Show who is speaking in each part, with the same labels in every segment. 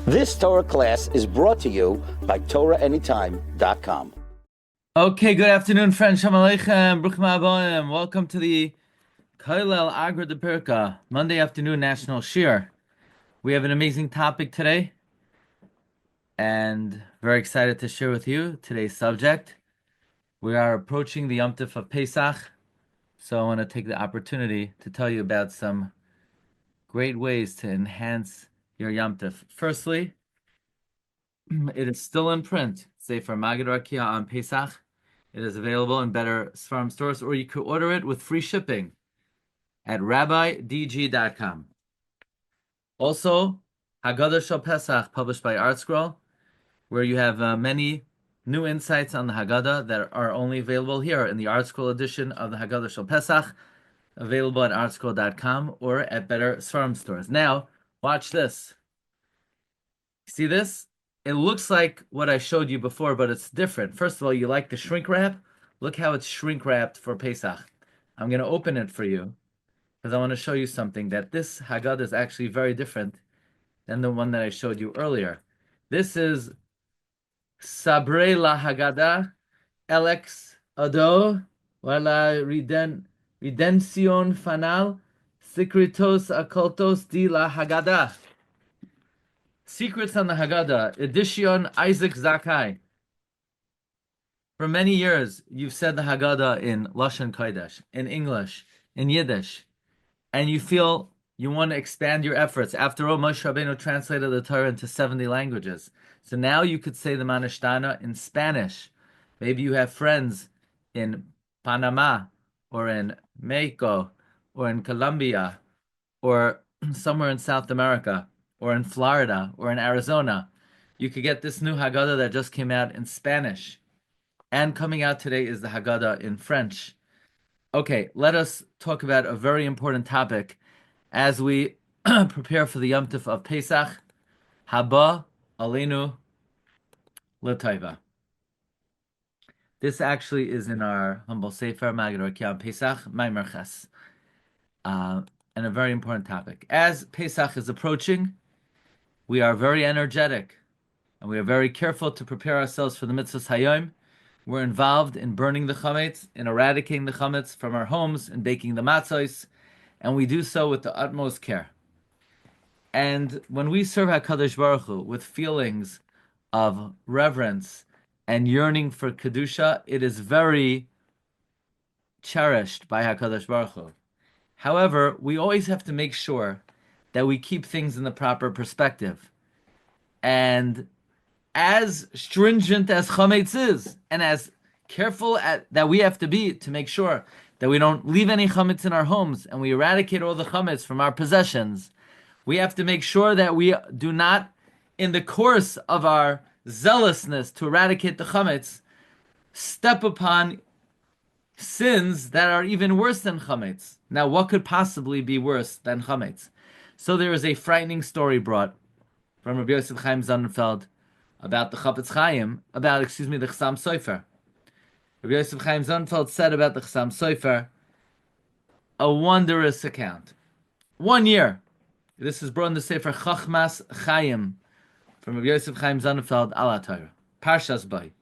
Speaker 1: This Torah class is brought to you by TorahAnytime.com.
Speaker 2: Okay, good afternoon, friends. Shalom Aleichem, Bruchim Habayim. Welcome to the Kollel Agra de Pirka, Monday afternoon National Shir. We have an amazing topic today, and very excited to share with you today's subject. We are approaching the Yom Tov of Pesach, so I want to take the opportunity to tell you about some great ways to enhance your Yom Tov. Firstly, it is still in print, Sofer Maggid Harakiah on Pesach. It is available in better Sfarim stores, or you could order it with free shipping at rabbidg.com. Also, Haggadah Shel Pesach, published by ArtScroll, where you have many new insights on the Haggadah that are only available here in the ArtScroll edition of the Haggadah Shel Pesach, available at artscroll.com or at better Sfarim stores. Now, watch this. See this? It looks like what I showed you before, but it's different. First of all, you like the shrink wrap? Look how it's shrink wrapped for Pesach. I'm going to open it for you because I want to show you something, that this Haggadah is actually very different than the one that I showed you earlier. This is Sabre la Haggadah, Elex Ado, Wala Redención Fanal, Secretos Ocultos de la Haggadah. Secrets on the Haggadah, Edition Isaac Zakai. For many years, you've said the Haggadah in Lashon Kodesh, in English, in Yiddish, and you feel you want to expand your efforts. After all, Moshe Rabbeinu translated the Torah into 70 languages. So now you could say the Manishtana in Spanish. Maybe you have friends in Panama, or in Mexico, or in Colombia, or somewhere in South America, or in Florida, or in Arizona. You could get this new Haggadah that just came out in Spanish. And coming out today is the Haggadah in French. Okay, let us talk about a very important topic as we prepare for the Yom Tov of Pesach. Haba Aleinu L'Taiva. This actually is in our humble Sofer Maggid Harakiah Pesach, Maimer Ches. And a very important topic. As Pesach is approaching, we are very energetic, and we are very careful to prepare ourselves for the mitzvahs hayom. We're involved in burning the Chometz, in eradicating the Chometz from our homes, and baking the matzos, and we do so with the utmost care. And when we serve HaKadosh Baruch Hu with feelings of reverence and yearning for Kedusha, it is very cherished by HaKadosh Baruch Hu. However, we always have to make sure that we keep things in the proper perspective. And as stringent as Chometz is, and as careful that we have to be to make sure that we don't leave any Chometz in our homes and we eradicate all the Chometz from our possessions, we have to make sure that we do not, in the course of our zealousness to eradicate the Chometz, step upon sins that are even worse than Chometz. Now, what could possibly be worse than Chometz? So there is a frightening story brought from Rabbi Yosef Chaim Sonnenfeld about the Chasam, the Chasam Sofer. Rabbi Yosef Chaim Sonnenfeld said about the Chasam Sofer, a wondrous account. 1 year, this is brought in the Sefer Chometz Chaim from Rabbi Yosef Chaim Sonnenfeld ala Torah, Parshas Bay.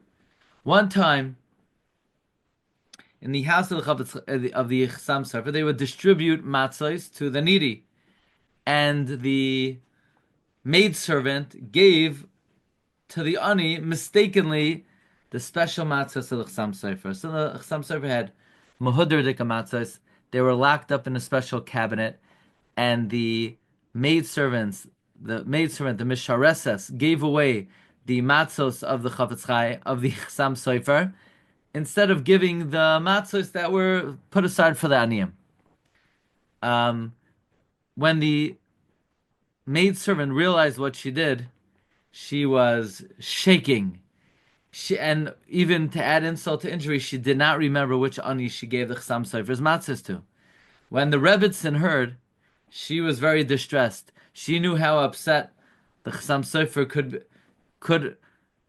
Speaker 2: One time, in the house of the Chasam Sofer, they would distribute matzos to the needy. And the maidservant gave to the ani mistakenly the special matzos of the Chasam Sofer. So the Chasam Sofer had mahudr dika matzos. They were locked up in a special cabinet, and the maidservant, the mishareses, gave away the matzos of the of the Chasam Sofer, instead of giving the matzos that were put aside for the aniyim. When the maidservant realized what she did, she was shaking. And even to add insult to injury, she did not remember which ani she gave the Chasam Sofer's matzos to. When the Rebbitzin heard, she was very distressed. She knew how upset the Chasam Sofer could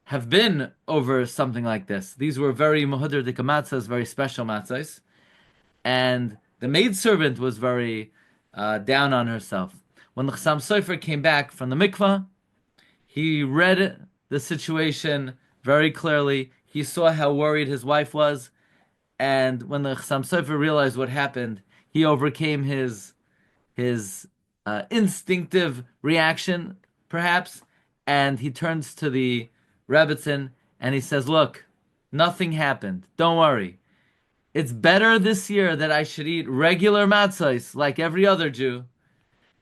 Speaker 2: have been over something like this. These were very mahudr dika matzos, very special matzos. And the maidservant was very down on herself. When the Chasam Sofer came back from the mikvah, He read the situation very clearly. He saw how worried his wife was. And when the Chasam Sofer realized what happened, he overcame his instinctive reaction, perhaps, and he turns to the Rebbitzin and he says, "Look, nothing happened. Don't worry. It's better this year that I should eat regular matzos like every other Jew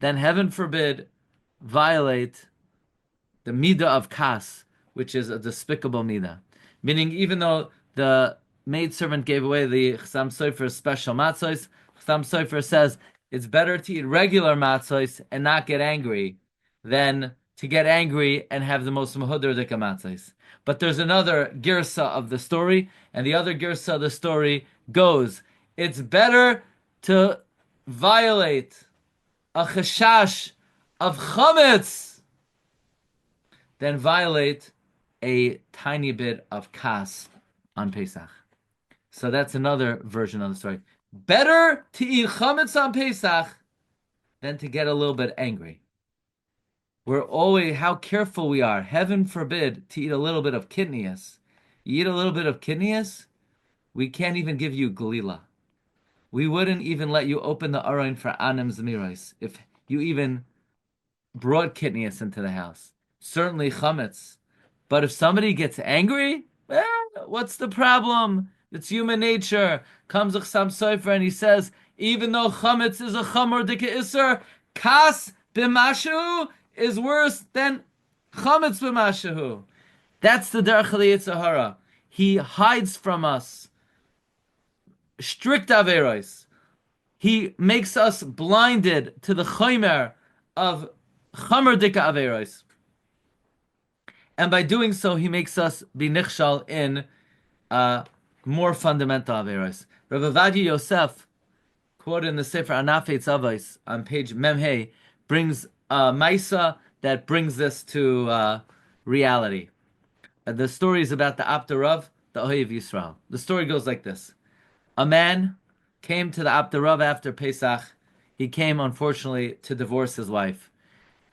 Speaker 2: than, heaven forbid, violate the midah of kas, which is a despicable midah." Meaning, even though the maidservant gave away the Chasam Sofer's special matzos, Chasam Sofer says it's better to eat regular matzos and not get angry than to get angry and have the most mahuderdika matzos. But there's another girsa of the story, and the other girsa of the story goes, it's better to violate a chashash of Chometz than violate a tiny bit of kas on Pesach. So that's another version of the story. Better to eat Chometz on Pesach than to get a little bit angry. We're always, how careful we are. Heaven forbid to eat a little bit of kidneys. You eat a little bit of kidneys, we can't even give you galila. We wouldn't even let you open the aron for anim zmiros if you even brought kidneys into the house. Certainly chametz. But if somebody gets angry, what's the problem? It's human nature. Comes a Chasam Sofer and he says, even though chametz is a chamor dika iser, kas b'mashu is worse than chametz b'mashu. That's the derech Yetzer Hara. He hides from us strict averos. He makes us blinded to the chomer of chamor dika averos. And by doing so, he makes us be nichshal in more fundamental averos. Rabbi Ovadia Yosef, quoted in the Sefer Anafetz Avos on page Memhei, brings a Maisa that brings this to reality. The story is about the Abda Rav, the Ohev Yisrael. The story goes like this. A man came to the Abda Rav after Pesach. He came, unfortunately, to divorce his wife.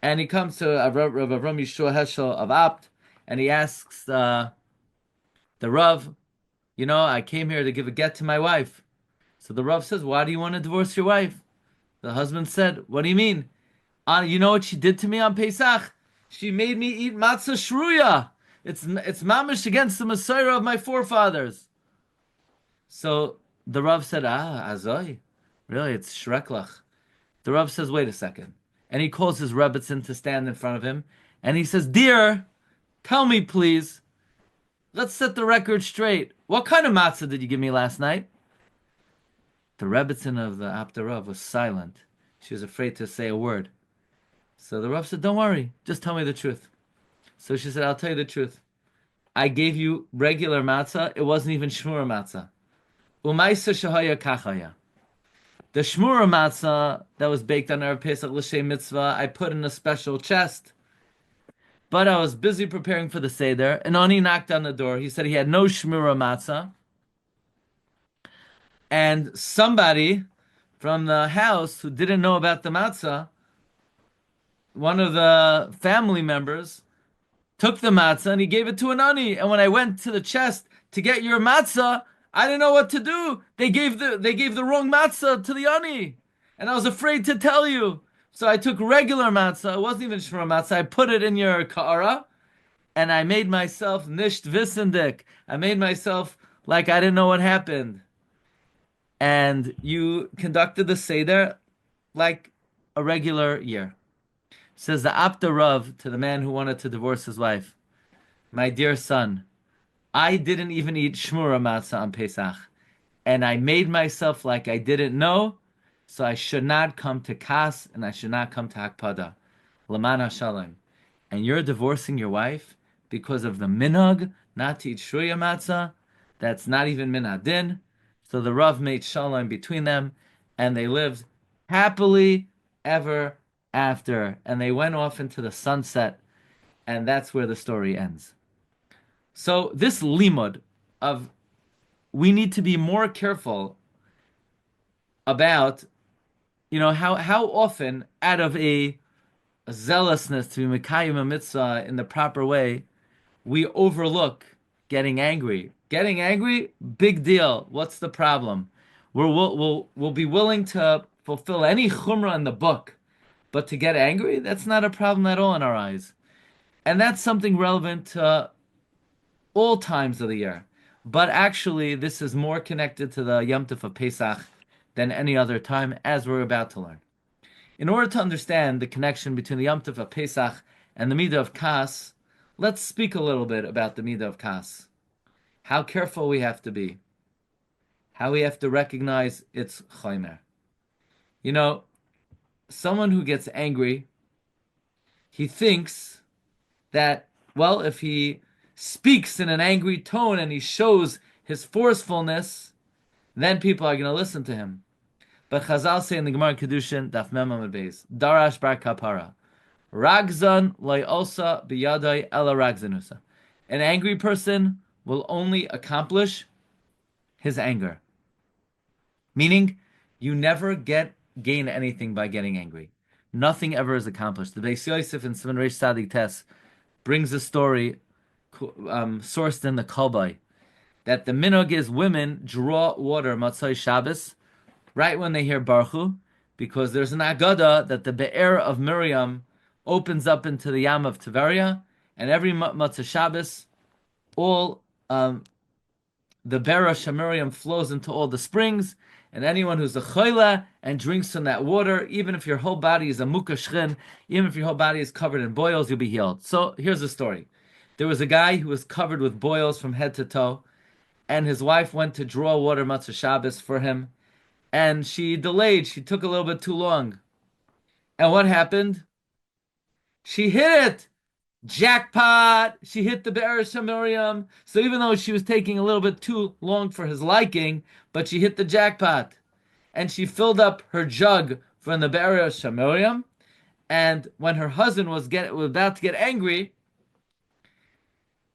Speaker 2: And he comes to Rav Avram Yeshua Heschel of Abt, and he asks the Rav, I came here to give a get to my wife. So the Rav says, why do you want to divorce your wife? The husband said, what do you mean? You know what she did to me on Pesach? She made me eat matzah shruya. It's mamish against the Messiah of my forefathers. So the Rav said, azoi. Really, it's shreklach. The Rav says, wait a second. And he calls his Rebbitzin to stand in front of him. And he says, dear, tell me please, let's set the record straight. What kind of matzah did you give me last night? The Rebbitzin of the Abda Rav was silent. She was afraid to say a word. So the Rav said, don't worry, just tell me the truth. So she said, I'll tell you the truth. I gave you regular matzah. It wasn't even shmura matzah. Umaisa shahaya kachaya. The shmura matzah that was baked on Erev Pesach l'shem mitzvah, I put in a special chest. But I was busy preparing for the Seder, and Ani knocked on the door. He said he had no shmura matzah. And somebody from the house who didn't know about the matzah, one of the family members, took the matzah and he gave it to an ani. And when I went to the chest to get your matzah, I didn't know what to do. They gave the wrong matzah to the ani, and I was afraid to tell you. So I took regular matzah. It wasn't even shmura matzah. I put it in your ka'ara, and I made myself nisht vissendik. I made myself like I didn't know what happened. And you conducted the Seder like a regular year. Says the Abda Rav to the man who wanted to divorce his wife, my dear son, I didn't even eat shmura matzah on Pesach, and I made myself like I didn't know, so I should not come to kas, and I should not come to hakpada. Laman hashalom. And you're divorcing your wife because of the minhag not to eat shruya matzah? That's not even min hadin. So the Rav made shalom between them, and they lived happily ever after. And they went off into the sunset, and that's where the story ends. So this limud of we need to be more careful about, how often out of a zealousness to be Mekayim a mitzvah in the proper way, we overlook getting angry. Getting angry, big deal. What's the problem? We'll be willing to fulfill any chumrah in the book, but to get angry, that's not a problem at all in our eyes. And that's something relevant to all times of the year. But actually, this is more connected to the Yom Tov of Pesach than any other time, as we're about to learn. In order to understand the connection between the Yom Tov of Pesach and the Midah of Kas, let's speak a little bit about the Midah of Kas. How careful we have to be. How we have to recognize its chomer. You know, someone who gets angry, he thinks that, well, if he speaks in an angry tone and he shows his forcefulness, then people are going to listen to him. But Chazal say in the Gemara Kedushin, Daf Mem Amud Beis, Darash bar kapara, Ragzan loy osa biyadai ela ragzanusa. An angry person will only accomplish his anger. Meaning, you never gain anything by getting angry. Nothing ever is accomplished. The Beis Yosef in Siman Reish Tzadik Tes brings a story sourced in the Kolbai that the minhag is women draw water Matzai Shabbos right when they hear Baruch Hu, because there's an Agada that the Be'er of Miriam opens up into the Yam of Tiberia, and every Matzah Shabbos, all the Be'er of Miriam flows into all the springs, and anyone who's a choila and drinks from that water, even if your whole body is a muka shchin, even if your whole body is covered in boils, you'll be healed. So here's the story. There was a guy who was covered with boils from head to toe, and his wife went to draw water Matzah Shabbos for him, and she delayed. She took a little bit too long. And what happened? She hit it! Jackpot! She hit the Be'er Miriam. So even though she was taking a little bit too long for his liking, but she hit the jackpot. And she filled up her jug from the Be'er Miriam. And when her husband was about to get angry,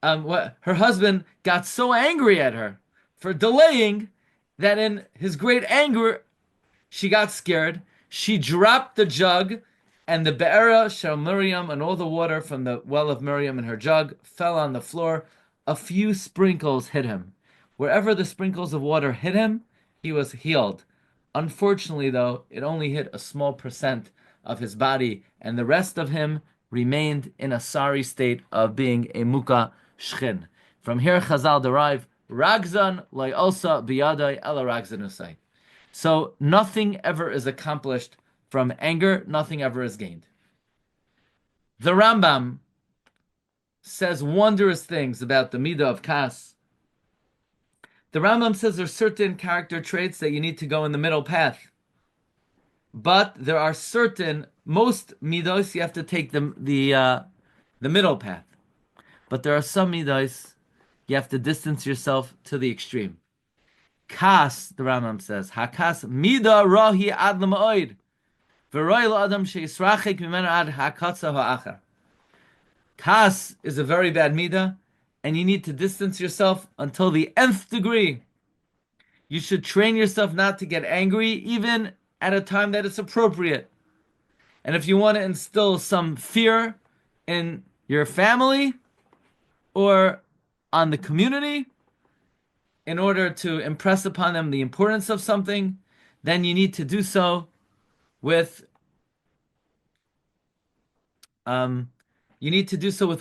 Speaker 2: her husband got so angry at her for delaying that in his great anger, she got scared. She dropped the jug, and the Be'era Shel Miriam and all the water from the well of Miriam in her jug fell on the floor. A few sprinkles hit him. Wherever the sprinkles of water hit him, he was healed. Unfortunately, though, it only hit a small percent of his body, and the rest of him remained in a sorry state of being a muka shchin. From here, Chazal derive Ragzan loy osa biyadai ela ragzanusai. So nothing ever is accomplished from anger, nothing ever is gained. The Rambam says wondrous things about the Midah of Kas. The Rambam says there's certain character traits that you need to go in the middle path. But there are most Midos you have to take the middle path. But there are some Midos you have to distance yourself to the extreme. Kas, the Rambam says, Hakas Midah Rahi Ad L'Ma'od. Kas is a very bad midah, and you need to distance yourself until the nth degree. You should train yourself not to get angry, even at a time that it's appropriate. And if you want to instill some fear in your family or on the community, in order to impress upon them the importance of something, then you need to do so with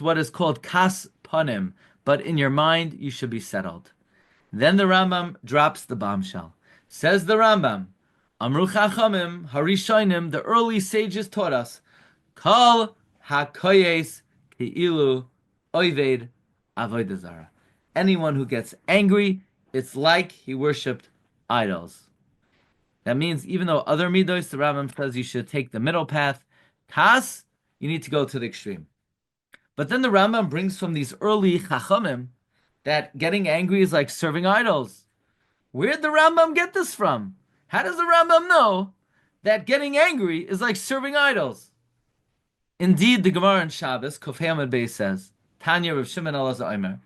Speaker 2: what is called kas panim, but in your mind you should be settled. Then the Rambam drops the bombshell. Says the Rambam, Amru Chachamim Harishonim, the early sages taught us, Kol hakoyes keilu oived avodah zara. Anyone who gets angry, it's like he worshipped idols. That means even though other midos, the Rambam says you should take the middle path, kas, you need to go to the extreme. But then the Rambam brings from these early chachamim that getting angry is like serving idols. Where'd the Rambam get this from? How does the Rambam know that getting angry is like serving idols? Indeed, the Gemara in Shabbos, Kuf Hamad Beis says, Tanya Rav Shimon Elazar Omer,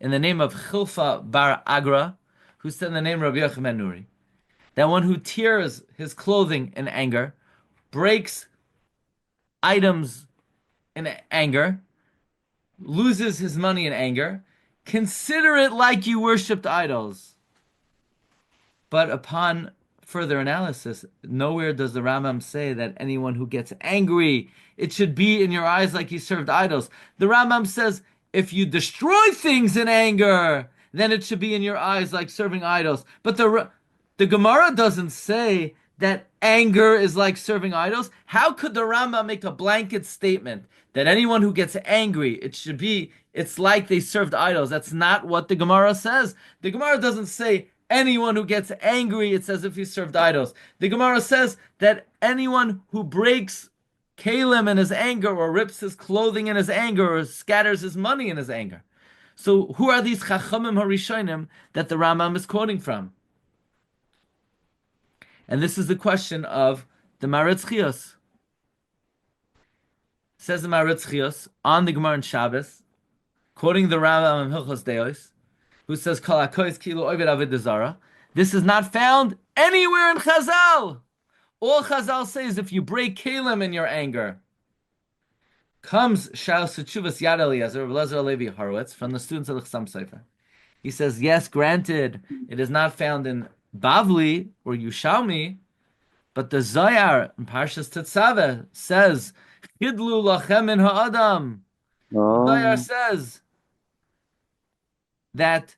Speaker 2: in the name of Chilfa bar Agra, who said in the name of Rabbi Yochanan Nuri, that one who tears his clothing in anger breaks items in anger, loses his money in anger, consider it like you worshipped idols. But upon further analysis, nowhere does the Rambam say that anyone who gets angry, it should be in your eyes like you served idols. The Rambam says, if you destroy things in anger, then it should be in your eyes like serving idols. But the Gemara doesn't say that anger is like serving idols. How could the Rambam make a blanket statement that anyone who gets angry, it's like they served idols? That's not what the Gemara says. The Gemara doesn't say anyone who gets angry, it's as if he served idols. The Gemara says that anyone who breaks kalim in his anger, or rips his clothing in his anger, or scatters his money in his anger. So who are these Chachamim Harishonim that the Rambam is quoting from? And this is the question of the Maritz Chios. Says the Maritz Chios on the Gemara in Shabbos, quoting the Rambam in Hilchos Deos, who says, Kol hakoyes kilo oved avodah zara. This is not found anywhere in Chazal. All Chazal says, if you break kalim in your anger, comes Shal Sechuvas Yad Eliezer, Rabbi Levi Horowitz, from the students of the Chasam Sofer. He says, yes, granted, it is not found in Bavli or Yushalmi, but the Zayar in Parshas Tetzaveh says, Chidlu lachem in ha'adam. Zayar says that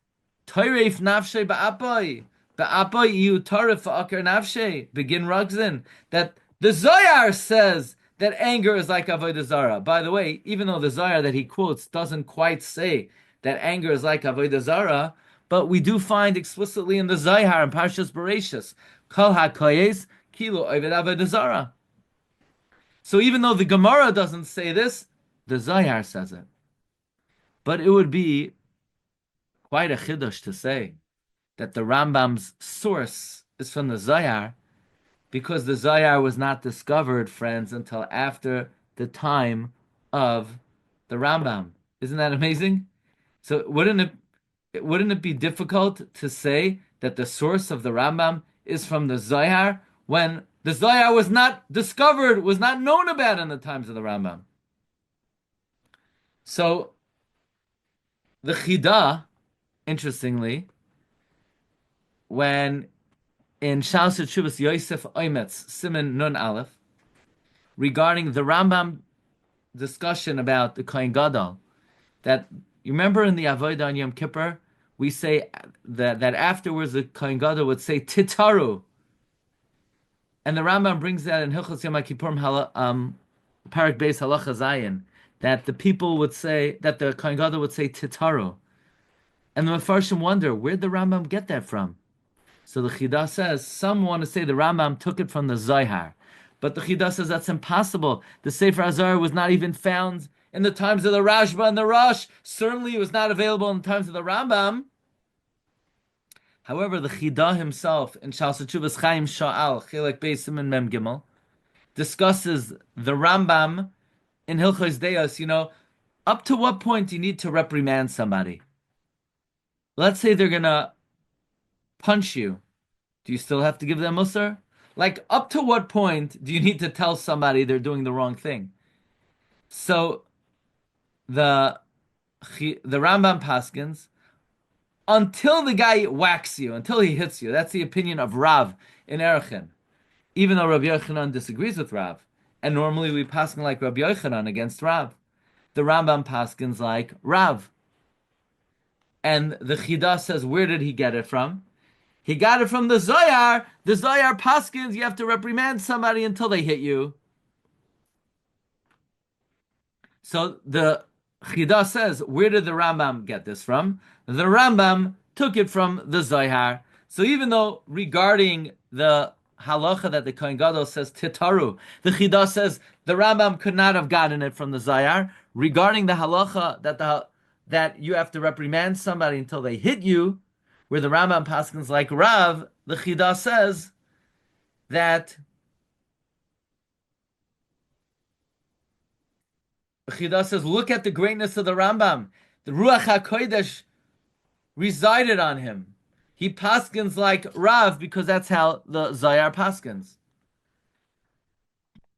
Speaker 2: Toiref nafshe ba'apai iu tarif fa'akar nafshe begin rugzin. That the Zayar says that anger is like avodah zara. By the way, even though the Zayar that he quotes doesn't quite say that anger is like avodah zara, but we do find explicitly in the Zayar in Parshas Bereshis, Kol hakoyes kilo oved avodah zara. So even though the Gemara doesn't say this, the Zayar says it. But it would be quite a chiddush to say that the Rambam's source is from the Zayar, because the Zayar was not discovered, friends, until after the time of the Rambam. Isn't that amazing? So wouldn't it be difficult to say that the source of the Rambam is from the Zayar when the Zayar was not discovered, was not known about in the times of the Rambam? So the Chidah, interestingly, when in Shal Shuvas Yosef Oimetz Siman Nun Aleph, regarding the Rambam discussion about the Kohen Gadol, that you remember in the Avodah on Yom Kippur, we say that afterwards the Kohen Gadol would say Titaru, and the Rambam brings that in Hilchos Yom Kippurim Parak Beis Halacha Zayin, that the people would say, that the Kohen Gadol would say Titaru. And the Mefarshim wonder, where'd the Rambam get that from? So the Chidah says, some want to say the Rambam took it from the Zohar. But the Chidah says that's impossible. The Sefer HaZohar was not even found in the times of the Rashba and the Rosh. Certainly it was not available in the times of the Rambam. However, the Chidah himself, in Shal Shuvas Chaim Sha'al, Chelek Beis Siman Mem Gimel, discusses the Rambam in Hilchos Deos, up to what point do you need to reprimand somebody? Let's say they're going to punch you. Do you still have to give them musar? Like, up to what point do you need to tell somebody they're doing the wrong thing? So, the Rambam paskins, until the guy whacks you, until he hits you. That's the opinion of Rav in Eruvin. Even though Rabbi Yochanan disagrees with Rav. And normally we paskin like Rabbi Yochanan against Rav. The Rambam paskins like Rav. And the Chidah says, where did he get it from? He got it from the Zohar. The Zohar paskins, you have to reprimand somebody until they hit you. So the Chidah says, where did the Rambam get this from? The Rambam took it from the Zohar. So even though regarding the halacha that the Kohen Gadol says Titaru, the Chidah says the Rambam could not have gotten it from the Zohar. Regarding the halacha that you have to reprimand somebody until they hit you, where the Rambam paskins like Rav, the Chidah says that the Chidah says, look at the greatness of the Rambam. The Ruach HaKodesh resided on him. He paskins like Rav because that's how the Zohar paskins.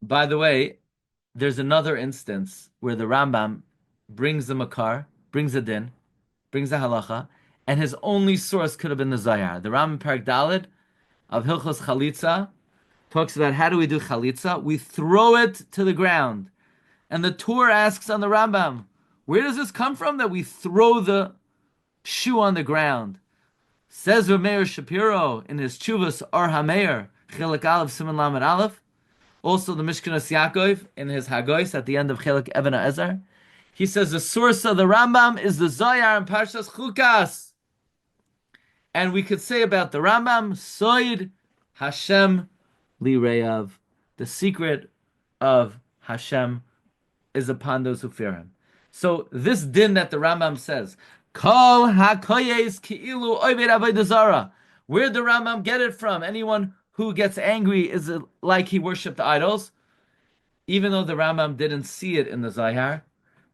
Speaker 2: By the way, there's another instance where the Rambam brings the makar, brings a din, brings a halacha, and his only source could have been the Zayar. The Rambam Parak Daled of Hilchos Chalitza talks about how do we do Chalitza? We throw it to the ground. And the Tur asks on the Rambam, where does this come from that we throw the shoe on the ground? Says Rabbi Meir Shapiro in his Chuvas Or HaMeir, Chilek Aleph Siman Lamed Aleph, also the Mishkanos Yaakov in his Hagois at the end of Chilek Even HaEzer. He says the source of the Rambam is the Zohar and Parshas Chukas. And we could say about the Rambam, Soid Hashem Li Reyav, the secret of Hashem is upon those who fear him. So this din that the Rambam says, Kol hakoyes ki'ilu oived avodah zara. Where did the Rambam get it from? Anyone who gets angry is like he worshipped idols, even though the Rambam didn't see it in the Zayar,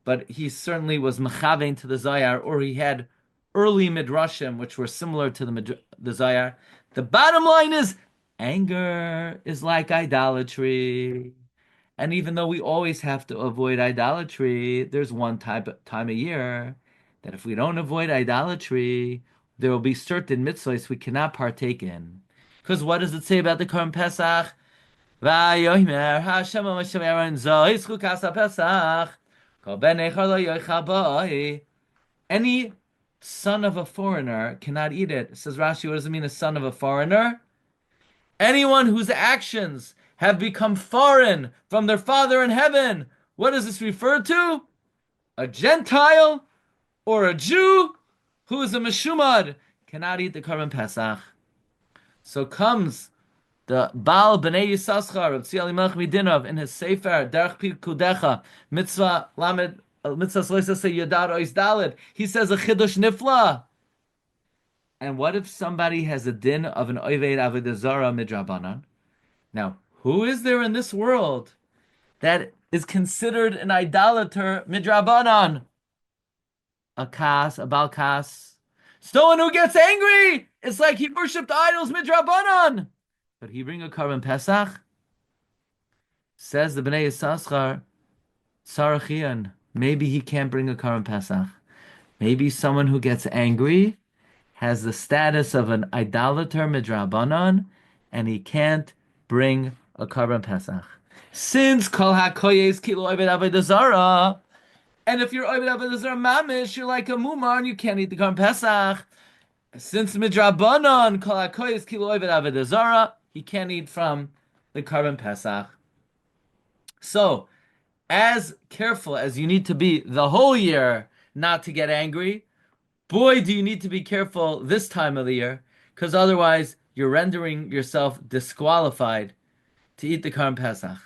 Speaker 2: but he certainly was mechavein to the Zayar, or he had early midrashim which were similar to the Zayar. The bottom line is, anger is like idolatry. And even though we always have to avoid idolatry, there's one time a year that if we don't avoid idolatry, there will be certain mitzvahs we cannot partake in. Because what does it say about the current Pesach? Vayomer Hashem Moshe Aaron Zoischu Kasa Pesach. Any son of a foreigner cannot eat it. Says Rashi, what does it mean, a son of a foreigner? Anyone whose actions have become foreign from their Father in heaven. What does this refer to? A Gentile or a Jew who is a Meshumad cannot eat the Korban Pesach. So comes the Baal B'nai Yissaschar of Tzia Limelech Midinov in his Sofer Derech Pikudecha Mitzvah Lamed Mitzvah Sloisase Yodar Ois Daled. He says a Chidush Nifla. And what if somebody has a din of an Oved Avodah Zarah Midrabanan? Now, who is there in this world that is considered an idolater midrabanan? A Baal Kas. Someone who gets angry. It's like he worshipped idols midrabanan. But he bring a Korban Pesach. Says the Bnei Yissaschar, Sarachian. Maybe he can't bring a Korban Pesach. Maybe someone who gets angry has the status of an idolater midrabanan, and he can't bring a Korban Pesach. Since Kol HaKoyes Kilo Oved Avodah Zarah, and if you're Oved Avodah Zarah Mamish, you're like a Mumar and you can't eat the Korban Pesach. Since Midrabanan Kol HaKoyes Kilo Oved Avodah Zarah, he can't eat from the Korban Pesach. So, as careful as you need to be the whole year not to get angry, boy, do you need to be careful this time of the year, because otherwise you're rendering yourself disqualified to eat the Korban Pesach.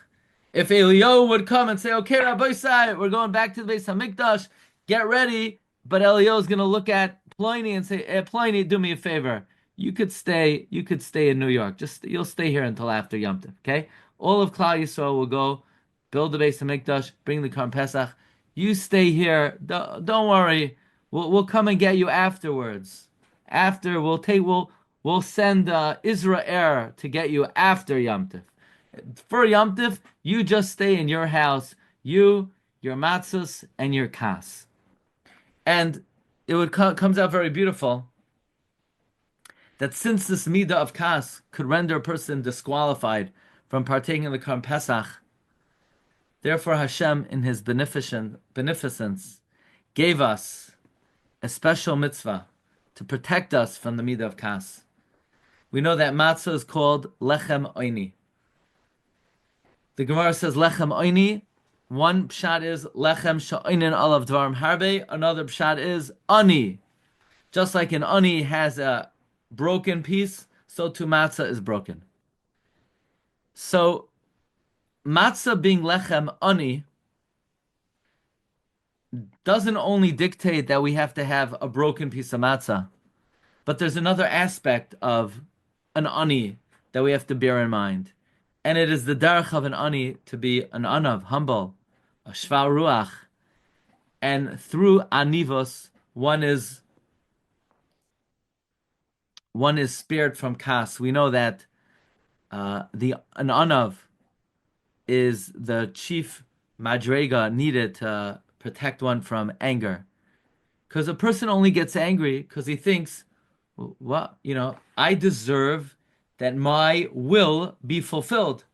Speaker 2: If Eliyahu would come and say, okay, Rabbi Sai, we're going back to the Beis HaMikdash, get ready, but Eliyahu is going to look at Pliny and say, Pliny, do me a favor. You could stay in New York. You'll stay here until after Yom Tov, okay? All of Klal Yisrael will go, build the Beis HaMikdash, bring the Korban Pesach. You stay here. Don't worry. We'll come and get you afterwards. We'll send Israel to get you after Yom Tov. For Yom Tov, you just stay in your house, you, your matzahs, and your kas. And it comes out very beautiful that since this midah of kas could render a person disqualified from partaking in the Korban Pesach, therefore Hashem, in His beneficence, gave us a special mitzvah to protect us from the midah of kas. We know that matzah is called lechem oini. The Gemara says lechem oini. One pshat is lechem sha'oinin alav dvarim harbe. Another pshat is ani. Just like an ani has a broken piece, so too matzah is broken. So matzah being lechem ani doesn't only dictate that we have to have a broken piece of matzah, but there's another aspect of an ani that we have to bear in mind. And it is the derech of an ani to be an anav, humble, a shvar ruach. And through anivos, one is spared from kas. We know that an anav is the chief madrega needed to protect one from anger. Because a person only gets angry because he thinks, well, I deserve that my will be fulfilled.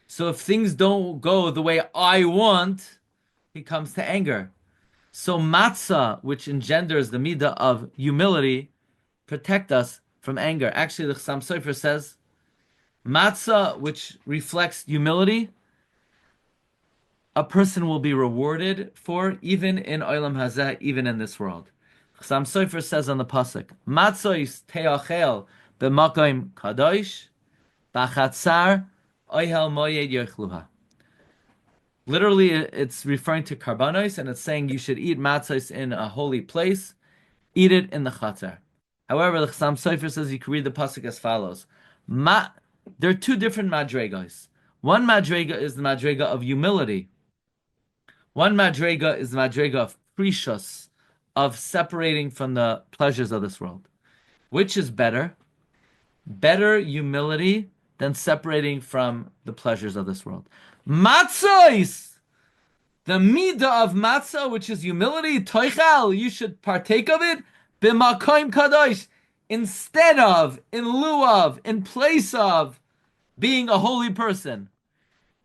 Speaker 2: So if things don't go the way I want, he comes to anger. So matzah, which engenders the midah of humility, protect us from anger. Actually, the Chasam Sofer says, matzah, which reflects humility, a person will be rewarded for even in Olam Hazeh, even in this world. Chasam Sofer says on the pasuk, "Matzois teachel b'makom kadosh, b'chatzar oyhel moyed yochluha." Literally, it's referring to karbanos, and it's saying you should eat matzos in a holy place, eat it in the chatzar. However, the Chasam Sofer says you can read the pasuk as follows: there are two different madregas. One madrega is the madrega of humility. One madrega is the madrega of precious, of separating from the pleasures of this world. Which is better? Better humility than separating from the pleasures of this world. Matzos! The midah of matzah, which is humility, toichal, you should partake of it, b'makom kadosh, instead of, in lieu of, in place of being a holy person.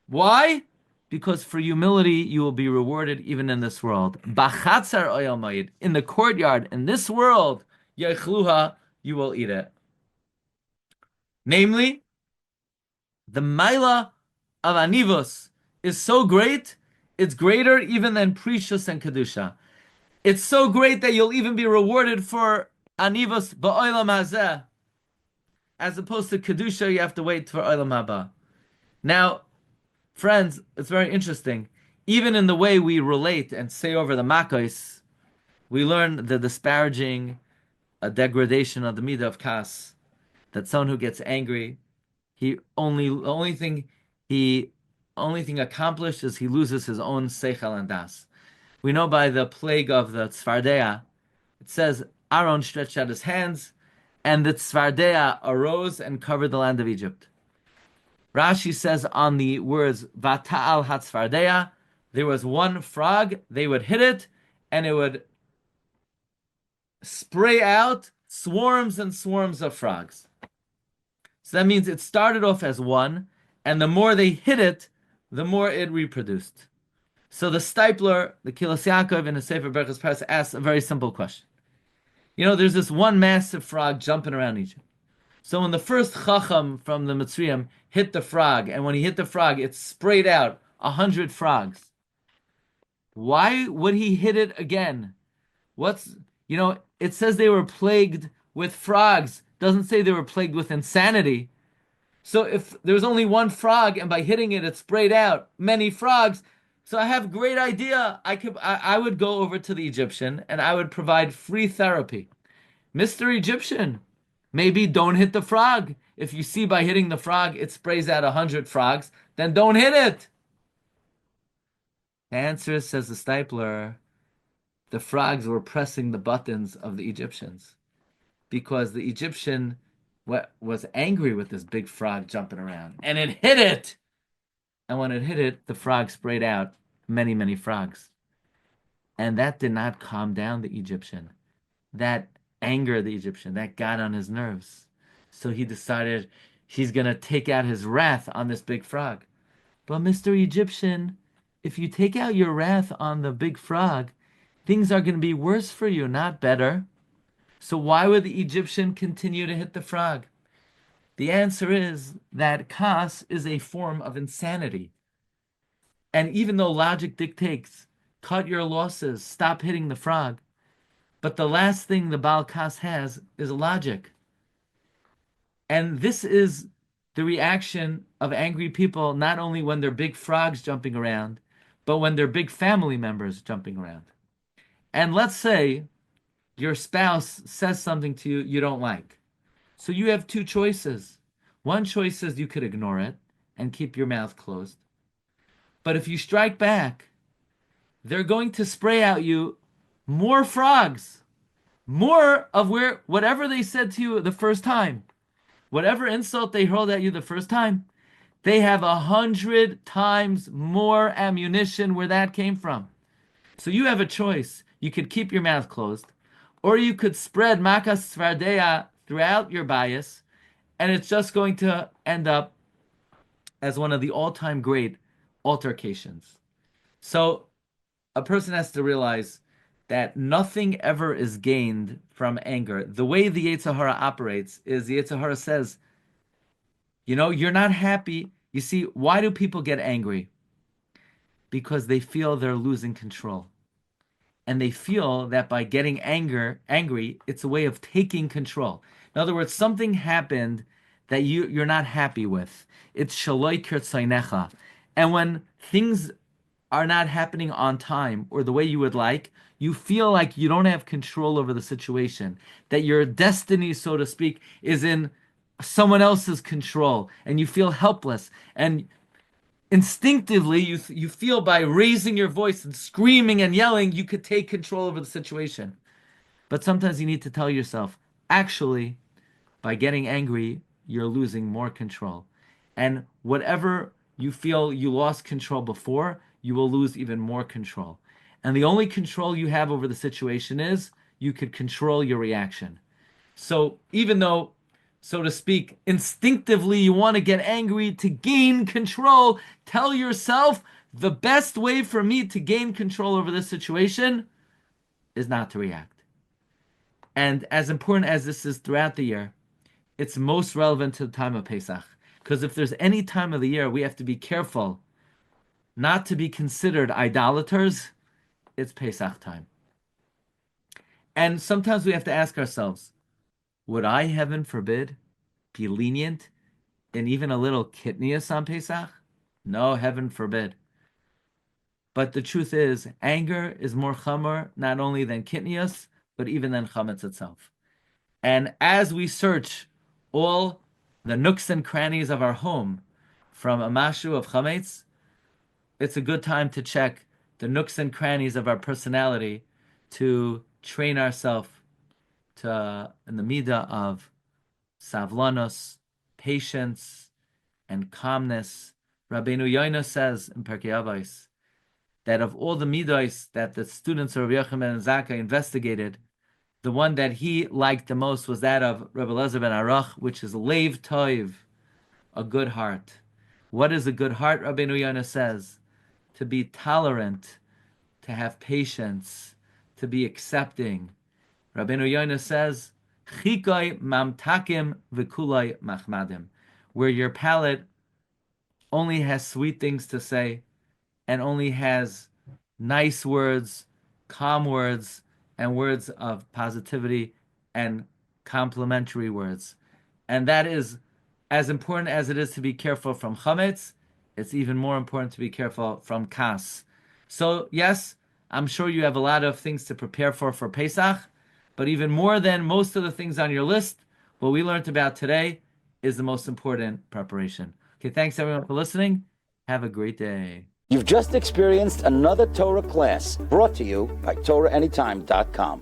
Speaker 2: Why? Because for humility, you will be rewarded even in this world. B'chatzar oyel moed, in the courtyard, in this world, yechluha, you will eat it. Namely, the maila of anivos is so great, it's greater even than precious and kedusha. It's so great that you'll even be rewarded for anivos ba'olam hazeh, as opposed to kedusha, you have to wait for olam haba. Now, friends, it's very interesting. Even in the way we relate and say over the makos, we learn the disparaging, a degradation of the midah of kas. That someone who gets angry, the only thing accomplished is he loses his own seichel and das. We know by the plague of the tzvardeya, it says Aaron stretched out his hands, and the tzvardeya arose and covered the land of Egypt. Rashi says on the words Vata'al hatzvardeya, there was one frog, they would hit it, and it would spray out swarms and swarms of frogs. So that means it started off as one, and the more they hit it, the more it reproduced. So the Stipler, the Kilas Yaakov in the Sefer Berachos Paras, asks a very simple question. There's this one massive frog jumping around Egypt. So when the first Chacham from the Mitzrayim hit the frog, and when he hit the frog, it sprayed out 100 frogs. Why would he hit it again? It says they were plagued with frogs. Doesn't say they were plagued with insanity. So if there was only one frog, and by hitting it, it sprayed out many frogs, so I have a great idea. I would go over to the Egyptian, and I would provide free therapy. Mr. Egyptian, maybe don't hit the frog. If you see by hitting the frog, it sprays out 100 frogs, then don't hit it. The answer, says the Stipler, the frogs were pressing the buttons of the Egyptians, because the Egyptian was angry with this big frog jumping around, and it hit it. And when it hit it, the frog sprayed out many, many frogs. And that did not calm down the Egyptian. That angered the Egyptian. That got on his nerves. So he decided he's going to take out his wrath on this big frog. But Mr. Egyptian, if you take out your wrath on the big frog, things are going to be worse for you, not better. So why would the Egyptian continue to hit the frog? The answer is that kas is a form of insanity. And even though logic dictates, cut your losses, stop hitting the frog, but the last thing the Baal kas has is logic. And this is the reaction of angry people, not only when they're big frogs jumping around, but when they're big family members jumping around. And let's say your spouse says something to you you don't like. So you have two choices. One choice is you could ignore it and keep your mouth closed. But if you strike back, they're going to spray out you more frogs, more of whatever they said to you the first time, whatever insult they hurled at you the first time, They have 100 times more ammunition where that came from. So you have a choice. You could keep your mouth closed, or you could spread makas tzvardeya throughout your bias, and it's just going to end up as one of the all-time great altercations. So a person has to realize that nothing ever is gained from anger. The way the Yetzer Hara operates is the Yetzer Hara says, you're not happy. You see, why do people get angry? Because they feel they're losing control. And they feel that by getting angry, it's a way of taking control. In other words, something happened that you're not happy with. It's shaloi kirtzainecha. And when things are not happening on time or the way you would like, you feel like you don't have control over the situation, that your destiny, so to speak, is in someone else's control, and you feel helpless. And instinctively, you feel by raising your voice and screaming and yelling, you could take control over the situation. But sometimes you need to tell yourself, actually, by getting angry, you're losing more control. And whatever you feel you lost control before, you will lose even more control. And the only control you have over the situation is you could control your reaction. So even though, so to speak, instinctively you want to get angry to gain control, tell yourself the best way for me to gain control over this situation is not to react. And as important as this is throughout the year, it's most relevant to the time of Pesach. Because if there's any time of the year we have to be careful not to be considered idolaters, it's Pesach time. And sometimes we have to ask ourselves, would I, heaven forbid, be lenient and even a little kitnius on Pesach? No, heaven forbid. But the truth is, anger is more chamor not only than kitnius, but even than chometz itself. And as we search all the nooks and crannies of our home from a mashu of chometz, it's a good time to check the nooks and crannies of our personality to train ourselves to in the midah of savlanos, patience, and calmness. Rabbeinu Yoina says in Perkei Avos that of all the midos that the students of Rabbi Yochanan and Zakkai investigated, the one that he liked the most was that of Rabbi Elazar ben Arach, which is leiv toiv, a good heart. What is a good heart? Rabbeinu Yoina says, to be tolerant, to have patience, to be accepting. Rabbeinu Yoina says, Chikoi mamtakim v'kuloi machmadim, where your palate only has sweet things to say and only has nice words, calm words, and words of positivity and complimentary words. And that is as important as it is to be careful from chometz. It's even more important to be careful from kas. So yes, I'm sure you have a lot of things to prepare for Pesach, but even more than most of the things on your list, what we learned about today is the most important preparation. Okay, thanks everyone for listening. Have a great day.
Speaker 1: You've just experienced another Torah class brought to you by TorahAnytime.com.